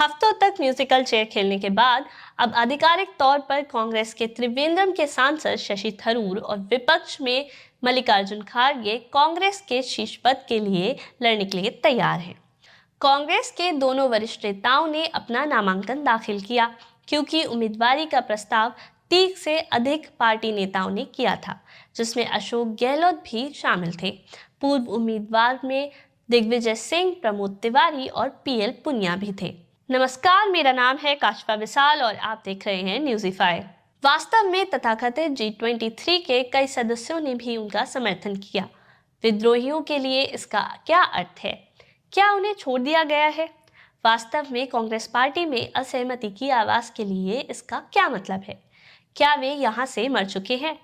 हफ्तों तक musical chair खेलने के बाद अब आधिकारिक तौर पर कांग्रेस के त्रिवेंद्रम के सांसद शशि थरूर और विपक्ष में मल्लिकार्जुन खड़गे कांग्रेस के शीर्ष पद के लिए लड़ने के लिए तैयार हैं। कांग्रेस के दोनों वरिष्ठ नेताओं ने अपना नामांकन दाखिल किया क्योंकि उम्मीदवारी का प्रस्ताव 30 से अधिक पार्टी नेताओं ने किया था, जिसमें अशोक गहलोत भी शामिल थे। पूर्व उम्मीदवार में दिग्विजय सिंह, प्रमोद तिवारी और पीएल पुनिया भी थे। नमस्कार, मेरा नाम है काशफा विशाल और आप देख रहे हैं न्यूज़ीफाई। वास्तव में तथाकथित G23 के कई सदस्यों ने भी उनका समर्थन किया। विद्रोहियों के लिए इसका क्या अर्थ है? क्या उन्हें छोड़ दिया गया है? वास्तव में कांग्रेस पार्टी में असहमति की आवाज के लिए इसका क्या मतलब है? क्या वे यहाँ से मर चुके हैं?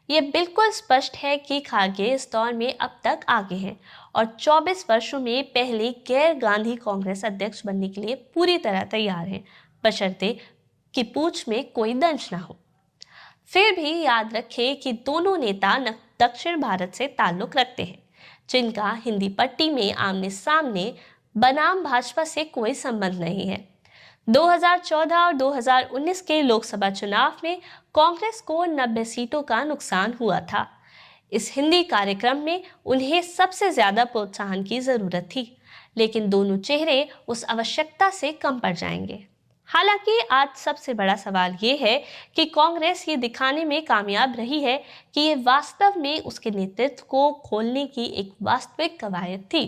ये बिल्कुल स्पष्ट है कि खड़गे इस दौर में अब तक आगे हैं और 24 वर्षों में पहले गैर गांधी कांग्रेस अध्यक्ष बनने के लिए पूरी तरह तैयार हैं, बशर्ते कि पूंछ में कोई दंश ना हो। फिर भी याद रखें कि दोनों नेता दक्षिण भारत से ताल्लुक रखते हैं, जिनका हिंदी पट्टी में आमने सामने बनाम भाजपा से कोई संबंध नहीं है। 2014 और 2019 के लोकसभा चुनाव में कांग्रेस को 90 सीटों का नुकसान हुआ था। इस हिंदी कार्यक्रम में उन्हें सबसे ज्यादा प्रोत्साहन की जरूरत थी, लेकिन दोनों चेहरे उस आवश्यकता से कम पड़ जाएंगे। हालांकि आज सबसे बड़ा सवाल ये है कि कांग्रेस ये दिखाने में कामयाब रही है कि ये वास्तव में उसके नेतृत्व को खोलने की एक वास्तविक कवायद थी।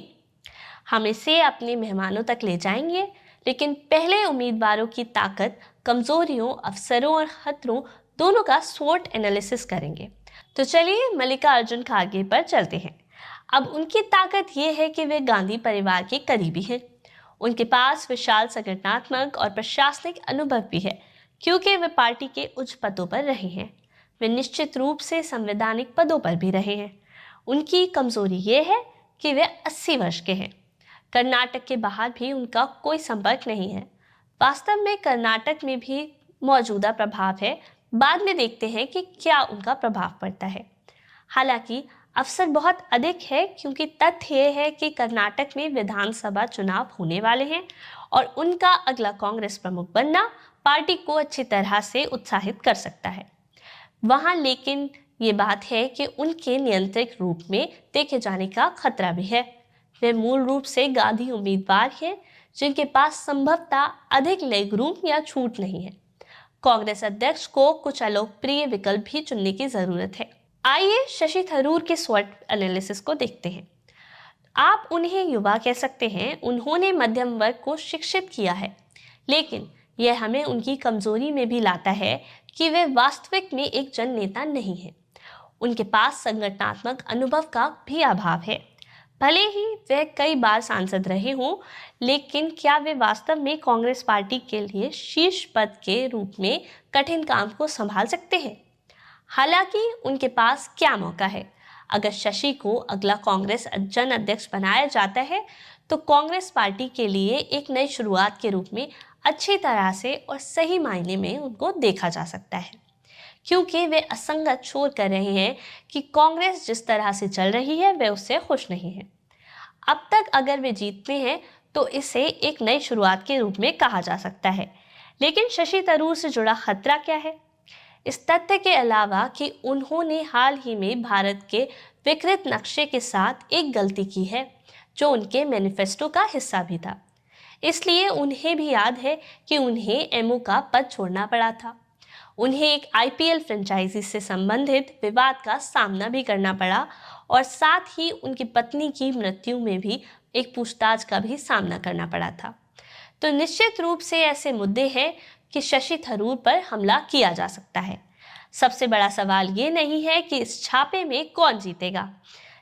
हम इसे अपने मेहमानों तक ले जाएंगे, लेकिन पहले उम्मीदवारों की ताकत, कमजोरियों, अवसरों और खतरों दोनों का स्वॉट एनालिसिस करेंगे। तो चलिए मल्लिकार्जुन खड़गे पर चलते हैं। अब उनकी ताकत ये है कि वे गांधी परिवार के करीबी हैं। उनके पास विशाल संगठनात्मक और प्रशासनिक अनुभव भी है, क्योंकि वे पार्टी के उच्च पदों पर रहे हैं। वे निश्चित रूप से संवैधानिक पदों पर भी रहे हैं। उनकी कमजोरी ये है कि वे 80 वर्ष के हैं। कर्नाटक के बाहर भी उनका कोई संपर्क नहीं है। वास्तव में कर्नाटक में भी मौजूदा प्रभाव है। बाद में देखते हैं कि क्या उनका प्रभाव पड़ता है। हालांकि अवसर बहुत अधिक है, क्योंकि तथ्य यह है कि कर्नाटक में विधानसभा चुनाव होने वाले हैं और उनका अगला कांग्रेस प्रमुख बनना पार्टी को अच्छी तरह से उत्साहित कर सकता है वहां। लेकिन ये बात है कि उनके नियंत्रित रूप में देखे जाने का खतरा भी है। वे मूल रूप से गांधी उम्मीदवार हैं, जिनके पास संभवतः अधिक लेग रूम या छूट नहीं है। कांग्रेस अध्यक्ष को कुछ अलोकप्रिय विकल्प भी चुनने की जरूरत है। आइए शशि थरूर के स्वॉट एनालिसिस को देखते हैं। आप उन्हें युवा कह सकते हैं। उन्होंने मध्यम वर्ग को शिक्षित किया है, लेकिन यह हमें उनकी कमजोरी में भी लाता है कि वे वास्तविक में एक जन नेता नहीं है। उनके पास संगठनात्मक अनुभव का भी अभाव है। भले ही वे कई बार सांसद रहे हों, लेकिन क्या वे वास्तव में कांग्रेस पार्टी के लिए शीर्ष पद के रूप में कठिन काम को संभाल सकते हैं? हालांकि उनके पास क्या मौका है। अगर शशि को अगला कांग्रेस जन अध्यक्ष बनाया जाता है, तो कांग्रेस पार्टी के लिए एक नई शुरुआत के रूप में अच्छी तरह से और सही मायने में उनको देखा जा सकता है, क्योंकि वे असंगत शोर कर रहे हैं कि कांग्रेस जिस तरह से चल रही है वे उससे खुश नहीं है। अब तक अगर वे जीतते हैं तो इसे एक नई शुरुआत के रूप में कहा जा सकता है। लेकिन शशि थरूर से जुड़ा खतरा क्या है? इस तथ्य के अलावा कि उन्होंने हाल ही में भारत के विकृत नक्शे के साथ एक गलती की है, जो उनके मैनिफेस्टो का हिस्सा भी था। इसलिए उन्हें भी याद है कि उन्हें एमओ का पद छोड़ना पड़ा था। उन्हें एक आईपीएल फ्रेंचाइजी से संबंधित विवाद का सामना भी करना पड़ा और साथ ही उनकी पत्नी की मृत्यु में भी एक पूछताछ का भी सामना करना पड़ा था। तो निश्चित रूप से ऐसे मुद्दे हैं कि शशि थरूर पर हमला किया जा सकता है। सबसे बड़ा सवाल ये नहीं है कि इस छापे में कौन जीतेगा,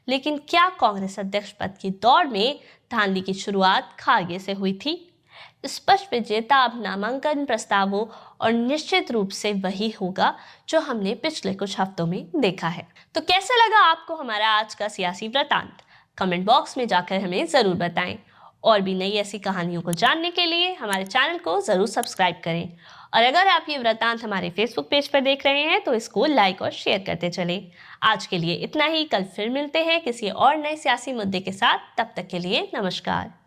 लेकिन क्या कांग्रेस अध्यक्ष पद की दौड़ में धांधली की शुरुआत खड़गे से हुई थी? स्पष्ट विजेता अब नामांकन प्रस्तावों और निश्चित रूप से वही होगा जो हमने पिछले कुछ हफ्तों में देखा है। तो कैसे लगा आपको हमारा आज का सियासी वृतांत? कमेंट बॉक्स में जाकर हमें जरूर बताएं। और भी नई ऐसी कहानियों को जानने के लिए हमारे चैनल को जरूर सब्सक्राइब करें। और अगर आप ये वृतांत हमारे फेसबुक पेज पर देख रहे हैं तो इसको लाइक और शेयर करते चलें। आज के लिए इतना ही। कल फिर मिलते हैं किसी और नए सियासी मुद्दे के साथ। तब तक के लिए नमस्कार।